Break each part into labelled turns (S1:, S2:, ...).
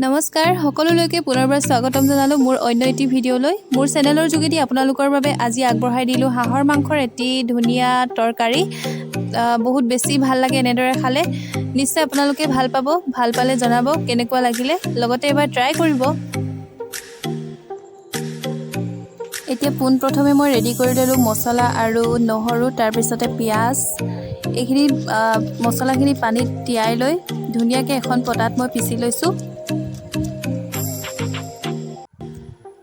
S1: নমস্কাৰ সকলোলৈকে পুনৰবাৰ স্বাগতম জনালো মোৰ অন্য এটি ভিডিঅ'লৈ মোৰ চেনেলৰ যোগেদি আপোনালোকৰ বাবে আজি আগবঢ়াই দিলো হাঁহৰ মাংসৰ এটি ধুনীয়া তৰকাৰী বহুত বেছি ভাল লাগে এনেদৰে খালে নিশ্চয় আপোনালোকে ভাল পাব ভাল পালে জনাব কেনেকুৱা লাগিলে লগতে এবাৰ ট্ৰাই কৰিব এতিয়া পোন প্ৰথমে মই ৰেডি কৰি ললো মছলা আৰু নহৰু তাৰ পিছতে পিয়াজ এইখিনি মছলাখিনি পানীত তিয়াই লৈ ধুনীয়াকৈ এখন পটাত মই পিচি লৈছো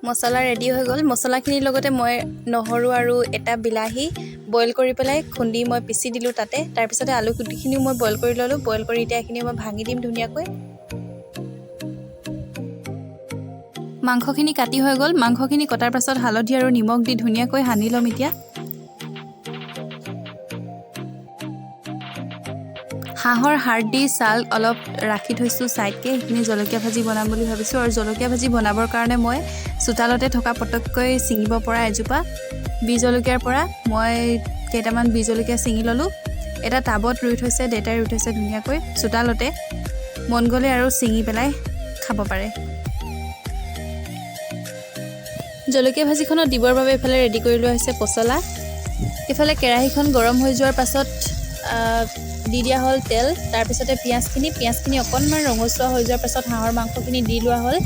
S1: মছলা ৰেডি হৈ গ'ল মছলাখিনিৰ লগতে মই নহৰু আৰু এটা বিলাহী বইল কৰি পেলাই খুন্দি মই পিচি দিলোঁ তাতে তাৰপিছতে আলু কুটিখিনিও মই বইল কৰি ল'লোঁ বইল কৰি এতিয়া এইখিনি মই ভাঙি দিম ধুনীয়াকৈ মাংসখিনি কাটি হৈ গ'ল মাংসখিনি কটাৰ পাছত হালধি আৰু নিমখ দি ধুনীয়াকৈ সানি ল'ম এতিয়া হাঁহৰ হাৰ্ডি ছাল অলপ ৰাখি থৈছোঁ সাইডকে এইখিনি জলকীয়া ভাজি বনাম বুলি ভাবিছোঁ আৰু জলকীয়া ভাজি বনাবৰ কাৰণে মই চোতালতে থকা পটককৈ ছিঙিব পৰা এজোপা বি জলকীয়াৰ পৰা মই কেইটামান বি জলকীয়া ছিঙি ল'লোঁ এটা টাবত ৰুই থৈছে দেউতাই ৰুই থৈছে ধুনীয়াকৈ চোতালতে মন গ'লে আৰু ছিঙি পেলাই খাব পাৰে জলকীয়া ভাজিখনত দিবৰ বাবে এফালে ৰেডি কৰি লোৱা হৈছে পচলা এফালে কেৰাহীখন গৰম হৈ যোৱাৰ পাছত দি দিয়া হ'ল তেল তাৰপিছতে পিঁয়াজখিনি অকণমান ৰঙচুৱা হৈ যোৱাৰ পাছত হাঁহৰ মাংসখিনি দি লোৱা হ'ল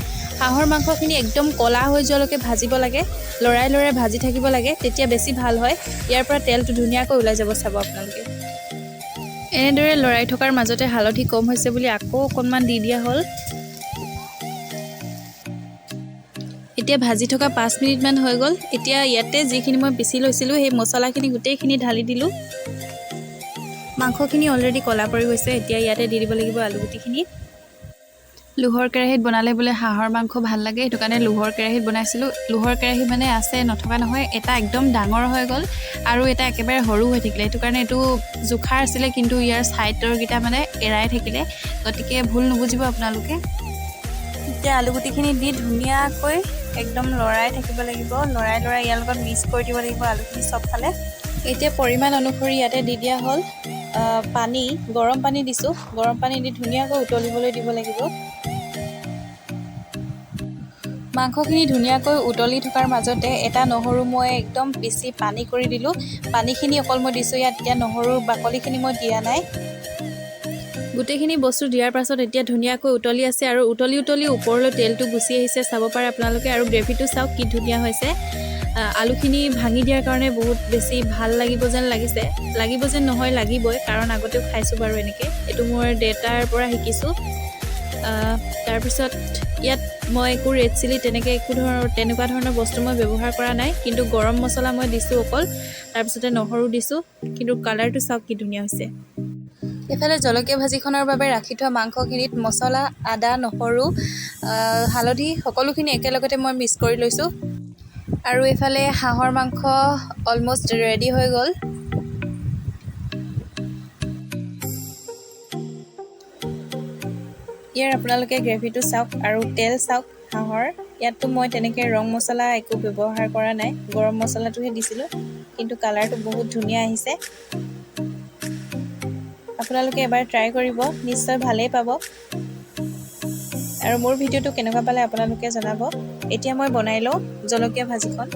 S1: হাঁহৰ মাংসখিনি একদম ক'লা হৈ যোৱালৈকে ভাজিব লাগে লৰাই লৰাই ভাজি থাকিব লাগে তেতিয়া বেছি ভাল হয় ইয়াৰ পৰা তেলটো ধুনীয়াকৈ ওলাই যাব চাব আপোনালোকে এনেদৰে লৰাই থকাৰ মাজতে হালধি কম হৈছে বুলি আকৌ অকণমান দি দিয়া হ'ল এতিয়া ভাজি থকা 5 মিনিটমান হৈ গ'ল এতিয়া ইয়াতে যিখিনি মই পিচি লৈছিলোঁ সেই মছলাখিনি গোটেইখিনি ঢালি দিলোঁ মাংসখিনি অলৰেডি কলা পৰি গৈছে এতিয়া ইয়াতে দি দিব লাগিব আলু গুটিখিনি লোহৰ কেৰাহীত বনালে বোলে হাঁহৰ মাংস ভাল লাগে সেইটো কাৰণে লোহৰ কেৰাহীত বনাইছিলোঁ লোহৰ কেৰাহী মানে আছে নথকা নহয় এটা একদম ডাঙৰ হৈ গ'ল আৰু এটা একেবাৰে সৰু হৈ থাকিলে সেইটো কাৰণে এইটো জোখাৰ আছিলে কিন্তু ইয়াৰ ছাইডৰকেইটা মানে এৰাই থাকিলে গতিকে ভুল নুবুজিব আপোনালোকে এতিয়া আলু গুটিখিনি দি ধুনীয়াকৈ একদম লৰাই থাকিব লাগিব লৰাই ইয়াৰ লগত মিক্স কৰি দিব লাগিব আলুখিনি চব ফালে এতিয়া পৰিমাণ অনুসৰি ইয়াতে দি দিয়া হ'ল পানী গৰম পানী দিছোঁ গৰম পানী দি ধুনীয়াকৈ উতলিবলৈ দিব লাগিব মাংসখিনি ধুনীয়াকৈ উতলি থকাৰ মাজতে এটা নহৰু মই একদম পিচি পানী কৰি দিলোঁ পানীখিনি অকল মই দিছোঁ ইয়াত এতিয়া নহৰুৰ বাকলিখিনি মই দিয়া নাই গোটেইখিনি বস্তু দিয়াৰ পাছত এতিয়া ধুনীয়াকৈ উতলি আছে আৰু উতলি ওপৰলৈ তেলটো গুচি আহিছে চাব পাৰে আপোনালোকে আৰু গ্ৰেভিটো চাওক কি ধুনীয়া হৈছে আলুখিনি ভাঙি দিয়াৰ কাৰণে বহুত বেছি ভাল লাগিব যেন নহয় লাগিবই কাৰণ আগতেও খাইছোঁ বাৰু এনেকৈ এইটো মোৰ দেউতাৰ পৰা শিকিছোঁ তাৰপিছত ইয়াত মই একো ৰেড চিলি তেনেকুৱা ধৰণৰ বস্তু মই ব্যৱহাৰ কৰা নাই কিন্তু গৰম মছলা মই দিছোঁ অকল তাৰপিছতে নহৰু দিছোঁ কিন্তু কালাৰটো চাওক কি ধুনীয়া হৈছে এইফালে জলকীয়া ভাজিখনৰ বাবে ৰাখি থোৱা মাংসখিনিত মছলা আদা নহৰু হালধি সকলোখিনি একেলগতে মই মিক্স কৰি লৈছোঁ আৰু এইফালে হাঁহৰ মাংস অলমষ্ট ৰেডি হৈ গ'ল ইয়াৰ আপোনালোকে গ্ৰেভিটো চাওক আৰু তেল চাওক হাঁহৰ ইয়াততো মই তেনেকৈ ৰং মছলা একো ব্যৱহাৰ কৰা নাই গৰম মছলাটোহে দিছিলোঁ কিন্তু কালাৰটো বহুত ধুনীয়া আহিছে আপোনালোকে এবাৰ ট্ৰাই কৰিব নিশ্চয় ভালেই পাব আৰু মোৰ ভিডিঅ'টো কেনেকুৱা পালে আপোনালোকে জনাব এতিয়া মই বনাই লওঁ জলকীয়া ভাজিখন